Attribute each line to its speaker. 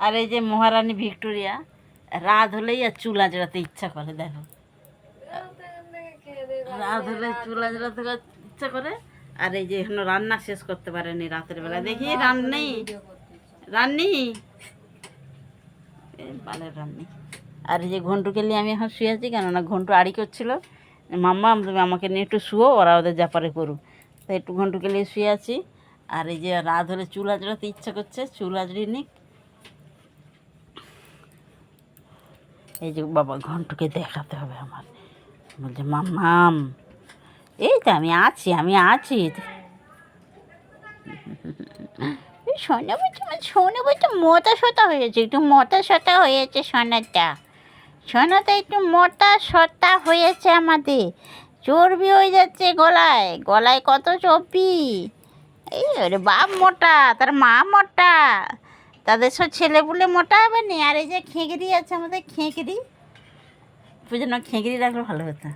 Speaker 1: আর এই যে মহারানী ভিক্টোরিয়া রাত হলেই আর চুল আঁচড়াতে ইচ্ছা করে, দেখো রাত হলে চুল আঁচড়াতে ইচ্ছা করে। আর এই যে এখনো রান্না শেষ করতে পারেনি রাতের বেলা, দেখি রান্নি বালের রান্নি। আর এই যে ঘন্টুকে নিয়ে আমি এখন শুয়ে আছি, কেননা ঘন্টু আড়ি করছিল, মাম্মা তুমি আমাকে নিয়ে একটু শুয়ো, ওরা ওদের ব্যাপারে করুক, তাই একটু ঘন্টুকে নিয়ে শুয়ে আছি। আর এই যে রাত হলে চুল আঁচড়াতে ইচ্ছা করছে, চুল আঁচড়িয়ে নিক। এই যে বাবা ঘন্টুকে দেখাতে হবে আমার, বলছে মাম্মাম এই তো আমি আছি সোনা বলছে মোটা সোটা হয়েছে, একটু মোটা সোটা হয়েছে সোনাটা একটু মোটা সোটা হয়েছে আমাদের, চর্বি হয়ে যাচ্ছে গলায় গলায় কত চর্বি। এই ওরে বাপ মোটা, তার মা মোটা, তাদের সব ছেলেপুলে মোটা হবে না। আর এই যে খেঁকড়ি আছে আমাদের, খেঁকড়ি পুজো খেঁকড়ি রাখলে ভালো হতো।